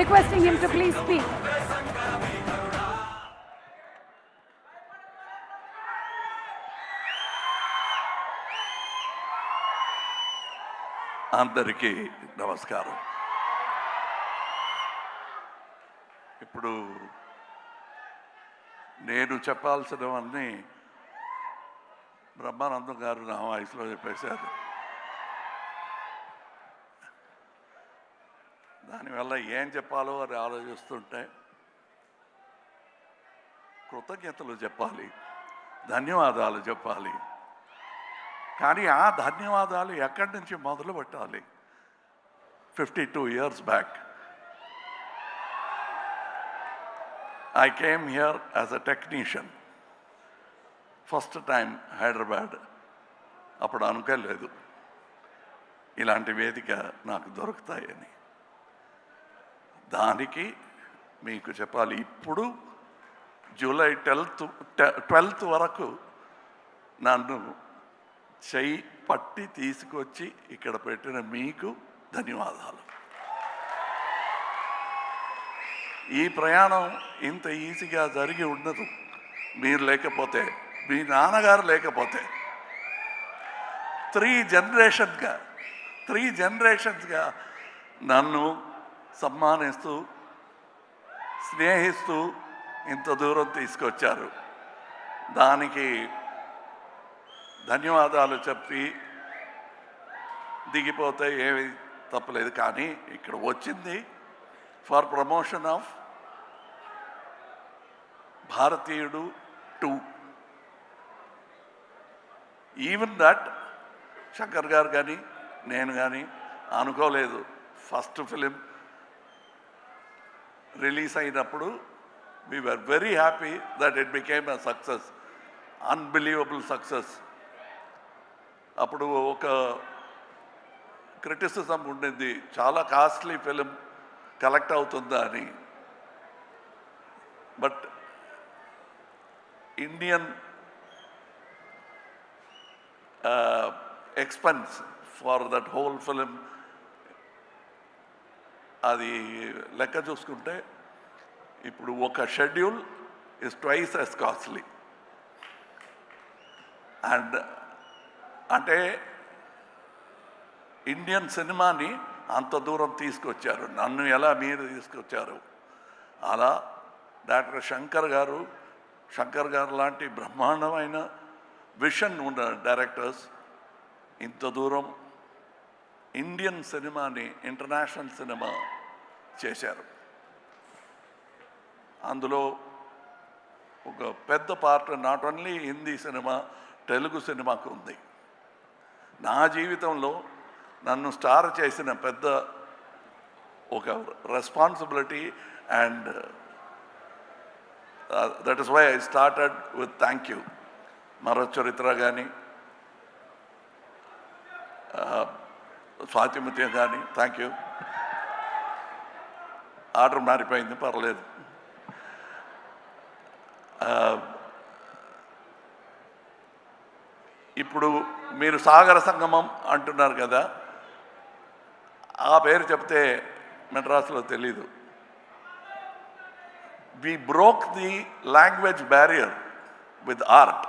requesting him to please speak. అందరికీ నమస్కారం. ఇప్పుడు నేను చెప్పాల్సినవన్నీ బ్రహ్మానందం గారు నా వాయిస్లో చెప్పేశారు. దానివల్ల ఏం చెప్పాలో అని ఆలోచిస్తుంటే కృతజ్ఞతలు చెప్పాలి, ధన్యవాదాలు చెప్పాలి. కానీ ఆ ధన్యవాదాలు ఎక్కడి నుంచి మొదలు పెట్టాలి? 52 years back, I came here as a technician. First time Hyderabad. అప్పుడు అనుకోలేదు ఇలాంటి వేదిక నాకు దొరుకుతాయని. దానికి మీకు చెప్పాలి, ఇప్పుడు జూలై 12th వరకు నన్ను చెయ్యి పట్టి తీసుకొచ్చి ఇక్కడ పెట్టిన మీకు ధన్యవాదాలు. ఈ ప్రయాణం ఇంత ఈజీగా జరిగి ఉండదు మీరు లేకపోతే, మీ నాన్నగారు లేకపోతే. 3 జనరేషన్స్గా నన్ను సమ్మానిస్తూ స్నేహిస్తూ ఇంత దూరం తీసుకొచ్చారు. దానికి ధన్యవాదాలు చెప్పి దిగిపోతే ఏమి తప్పలేదు. కానీ ఇక్కడ వచ్చింది ఫర్ ప్రమోషన్ ఆఫ్ భారతీయుడు 2. ఈవెన్ దట్ శంకర్ గారు కానీ నేను కానీ అనుకోలేదు. ఫస్ట్ ఫిలిం రిలీజ్ అయినప్పుడు we were very happy that it became a success, unbelievable success. అప్పుడు ఒక క్రిటిసిజం ఉండింది, చాలా కాస్ట్లీ ఫిలిం కలెక్ట్ అవుతుందా అని. But Indian expense for that whole film అది లెక్క చూసుకుంటే ఇప్పుడు ఒక schedule is twice as costly. And అంటే ఇండియన్ సినిమాని అంత దూరం తీసుకొచ్చారు. నన్ను ఎలా మీరు తీసుకొచ్చారు, అలా డాక్టర్ శంకర్ గారు లాంటి బ్రహ్మాండమైన విషన్ ఉన్న డైరెక్టర్స్ ఇంత దూరం ఇండియన్ సినిమాని ఇంటర్నేషనల్ సినిమా చేశారు. అందులో ఒక పెద్ద part not only Hindi cinema, Telugu సినిమాకు ఉంది. నా జీవితంలో నన్ను స్టార్ చేసిన పెద్ద ఒక responsibility. And that is why I started with thank you. Marocharitra కానీ స్వాతిముత్యం కానీ థ్యాంక్ యూ. ఆర్డర్ మారిపోయింది, పర్లేదు. ఇప్పుడు మీరు సాగర సంగమం అంటున్నారు కదా, ఆ పేరు చెప్తే మెడ్రాస్లో తెలీదు. we broke the language barrier with art.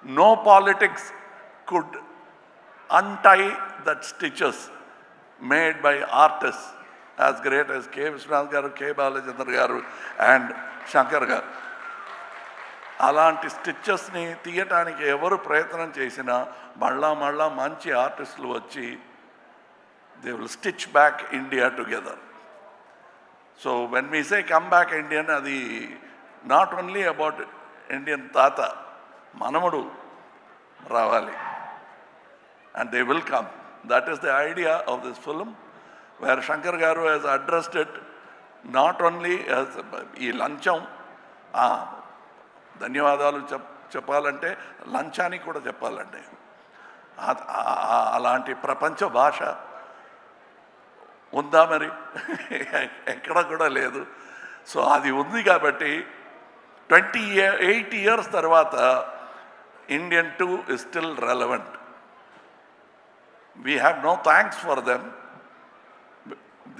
No politics could untie that stitches made by artists as great as K. Vishwanath garu, K. Balachandra garu and Shankar garu. అలాంటి స్టిచెస్ని తీయటానికి ఎవరు ప్రయత్నం చేసినా మళ్ళా మంచి ఆర్టిస్టులు వచ్చి they will stitch back India together. So when we say come back Indian, అది నాట్ ఓన్లీ అబౌట్ ఇండియన్ తాత, మనముడు రావాలి. And they will come. That is the idea of this film, where Shankar garu has addressed it not only as ఈ లంచం. ధన్యవాదాలు చెప్పాలంటే లంచానికి కూడా చెప్పాలండి. అలాంటి ప్రపంచ భాష ఉందా మరి? ఎక్కడ కూడా లేదు. సో అది ఉంది కాబట్టి 28 years తర్వాత Indian 2 is still relevant. We have no thanks for them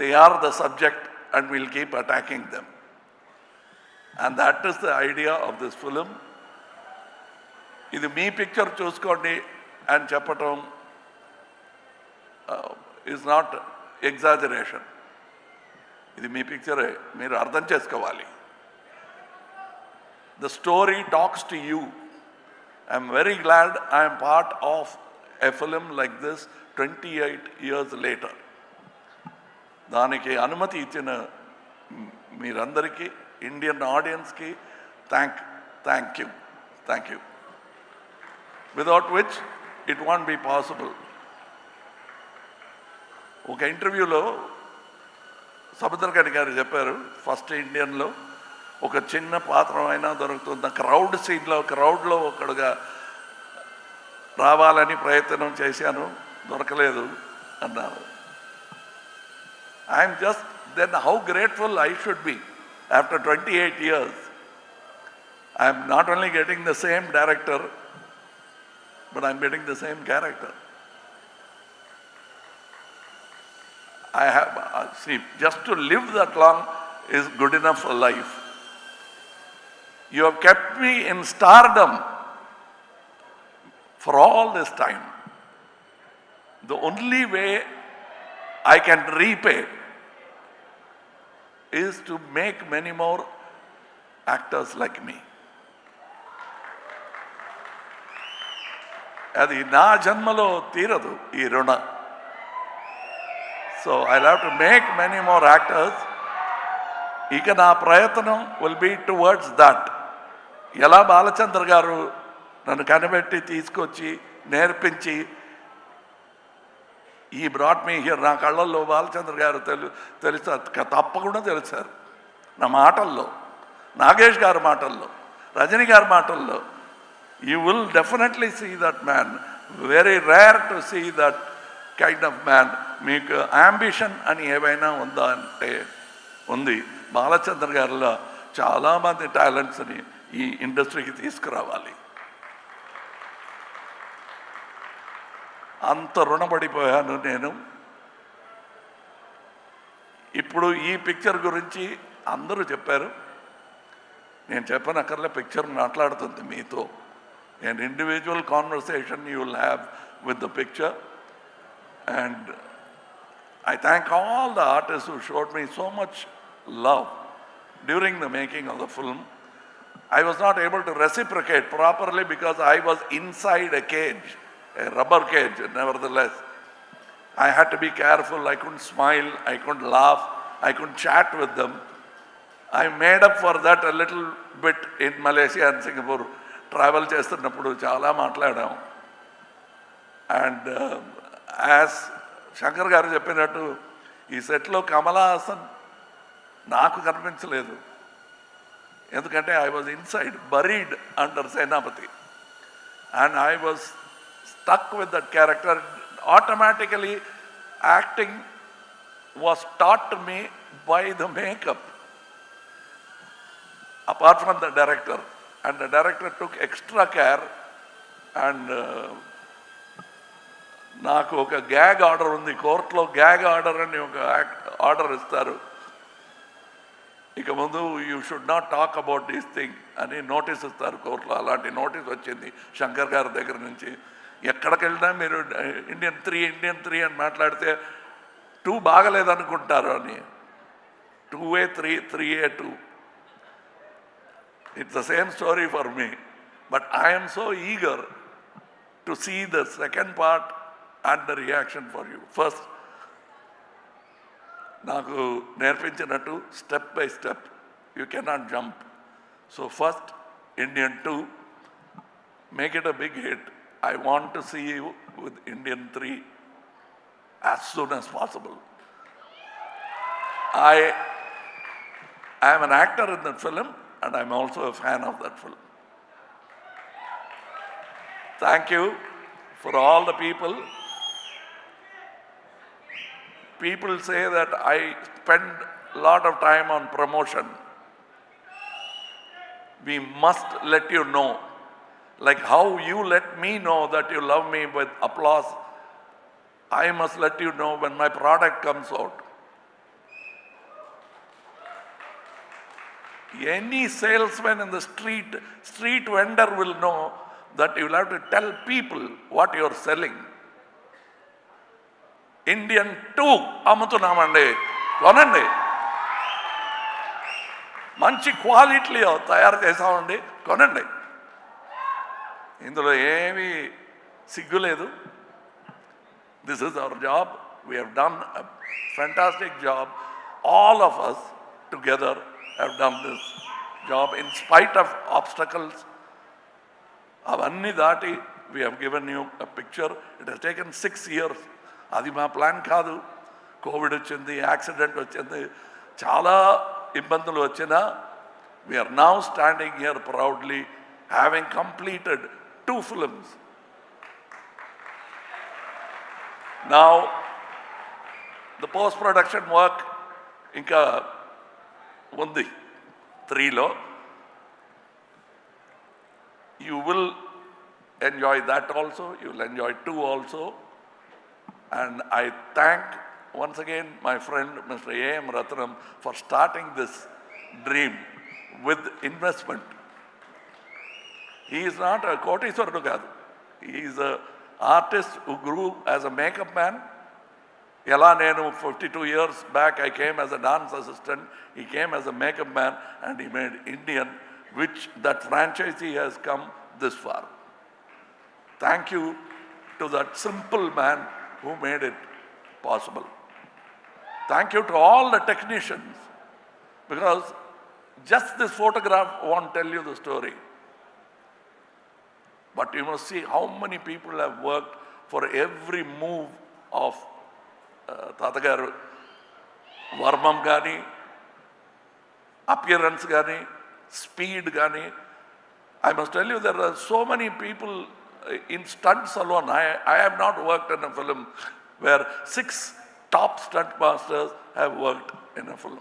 they are the subject and we'll keep attacking them. And that is the idea of this film. ఇది మీ పిక్చర్ చూసుకోండి అని చెప్పటం ఈజ్ నాట్ ఎగ్జాజరేషన్. ఇది మీ పిక్చరే, మీరు అర్థం చేసుకోవాలి. The story talks to you. I'm very glad I am part of a film like this 28 years later. దానికి అనుమతి ఇచ్చిన మీరందరికీ, ఇండియన్ ఆడియన్స్కి thank you. Without which it won't be possible. ఒక ఇంటర్వ్యూలో సముద్రకని గారు చెప్పారు, ఫస్ట్ ఇండియన్లో ఒక చిన్న పాత్ర అయినా దొరుకుతుంది, క్రౌడ్లో ఒకడుగా రావాలని ప్రయత్నం చేశాను, దొరకలేదు అన్నారు. I'm just then how grateful I should be after 28 years. I'm not only getting the same director, but I'm getting the same character. I have, see, just to live that long is good enough for life. You have kept me in stardom for all this time. The only way I can repay is to make many more actors like me. అది నా జన్మలో తీరదు ఈ రుణ. So I have to make many more actors. ఇక నా ప్రయత్నం will be towards that. ఎలా బాలచంద్ర గారు నన్ను కనిపెట్టి తీసుకొచ్చి నేర్పించి ఈ బ్రాట్ మీ హియర్, నా కళ్ళల్లో బాలచంద్ర గారు తెలుస్తారు, తప్పకుండా తెలుసారు. నా మాటల్లో, నాగేష్ గారి మాటల్లో, రజనీ గారి మాటల్లో, you will definitely see that man. Very rare to see that kind of man. మీకు అంబిషన్ అని ఏవైనా ఉందా అంటే ఉంది. బాలచంద్ర గారిలో చాలామంది టాలెంట్స్ని ఈ ఇండస్ట్రీకి తీసుకురావాలి. అంత రుణపడిపోయాను నేను. ఇప్పుడు ఈ పిక్చర్ గురించి అందరూ చెప్పారు, నేను చెప్పనక్కర్లే, పిక్చర్ మాట్లాడుతుంది మీతో. An individual conversation you will have with the picture, and I thank all the artists who showed me so much love during the making of the film. I was not able to reciprocate properly because I was inside a cage, a rubber cage. Nevertheless, I had to be careful. I couldn't smile, I couldn't laugh, I couldn't chat with them. I made up for that a little bit in Malaysia and Singapore. Travel చేస్తున్నప్పుడు చాలా మాట్లాడాం. And as Shankar గారు చెప్పినట్టు ఈ సెట్లో కమలా హాసన్ నాకు కనిపించలేదు, ఎందుకంటే I was inside, buried under Senapathi, and I was stuck with that character. Automatically acting was taught to me by the makeup, apart from the director. And the director took extra care, and నాకు ఒక gag order ఉంది కోర్టులో. Gag order అని ఒక order ఇస్తారు, ఇక ముందు you should not talk about this thing అని నోటీస్ ఇస్తారు కోర్టులో. అలాంటి నోటీస్ వచ్చింది శంకర్ గారి దగ్గర నుంచి. ఎక్కడికి వెళ్ళినా మీరు ఇండియన్ త్రీ అని మాట్లాడితే 2 బాగలేదనుకుంటారు అని. 2A 3A 2. It's the same story for me, but I am so eager to see the second part and the reaction for you. First, నాకు నేర్పించినట్టు step by step, you cannot jump. So first, Indian 2, make it a big hit. I want to see you with Indian 3 as soon as possible. I am an actor in that film, and I'm also a fan of that film. Thank you for all the people. People say that I spend a lot of time on promotion. We must let you know, like how you let me know that you love me with applause, I must let you know when my product comes out. Any salesman in the street vendor will know that you will have to tell people what you are selling. Indian 2 అమ్ముతున్నామండి, కొనండి. మంచి క్వాలిటీలో తయారు చేసామండి, కొనండి. ఇందులో ఏమీ సిగ్గు లేదు. This is our job. We have done a fantastic job. All of us together have done this job in spite of obstacles. Avanni daati, we have given you a picture. It has taken 6 years. Adi ma plan kaadu. COVID vachindi, accident vachindi, chala ibbandulu vachina. We are now standing here proudly, having completed 2 films. Now, the post-production work ఇంకా ఉంది 3లో. You will enjoy that also. You will enjoy 2 also. And I thank once again my friend Mr. A.M. Ratnam for starting this dream with investment. He is not a కోటీశ్వరుడు కాదు. He is an artist who grew as a makeup man. Ela nenu 52 years back I came as a dance assistant. He came as a makeup man and he made Indian, which that franchisee has come this far. Thank you to that simple man who made it possible. Thank you to all the technicians, because just this photograph won't tell you the story. But you must see how many people have worked for every move of Tatagaru, Varmam Gani, appearance Gani, speed Gani. I must tell you, there are so many people in stunts alone. I have not worked in a film where 6 top stunt masters have worked in a film.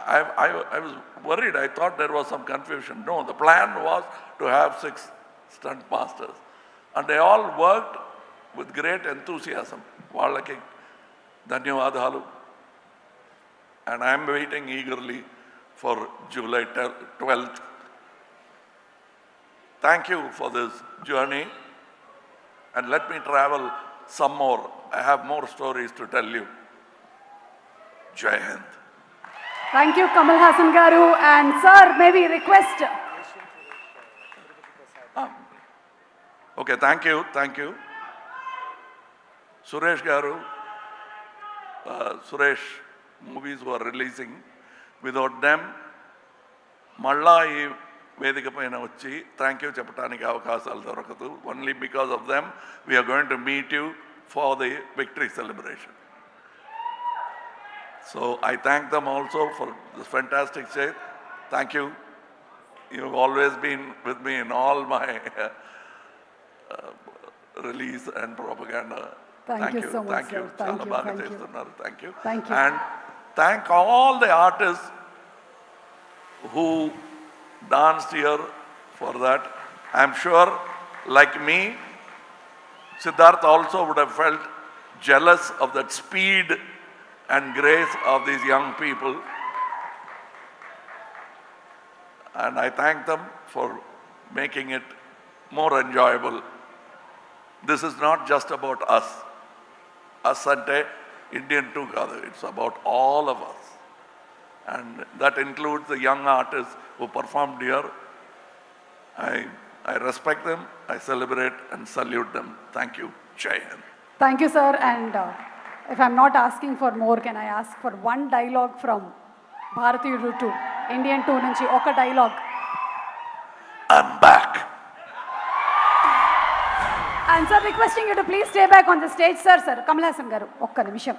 I was worried. I thought there was some confusion. No, the plan was to have 6 stunt masters. And they all worked with great enthusiasm. Vallaki ధన్యవాదాలు. And I am waiting eagerly for July 12th. Thank you for this journey. And let me travel some more. I have more stories to tell you. Jai Hind. Thank you, Kamal Haasan garu. And sir, maybe request. Okay, thank you. Suresh garu, Suresh movies who are releasing. Without them, malla ee vedika paina vachi thank you cheppadaniki avakasalu dorakadu. Only because of them we are going to meet you for the victory celebration. So I thank them also for this fantastic stage. Thank you. You've always been with me in all my release and propaganda. Thank you so much, thank you. sir. Thank you. Thank you. Thank you. And thank all the artists who danced here for that. I'm sure, like me, Siddharth also would have felt jealous of that speed and grace of these young people. And I thank them for making it more enjoyable. This is not just about us. Us ante Indian 2 kaadu. It's about all of us. And that includes the young artists who performed here. I respect them, I celebrate and salute them. Thank you. Jai Hind. Thank you, sir. And if I'm not asking for more, can I ask for one dialogue from Bharatiyudu 2, Indian 2 nunchi oka dialogue? I'm back. And sir, requesting you to please stay back on the stage, sir. Kamal Haasan garu, okka nimisham.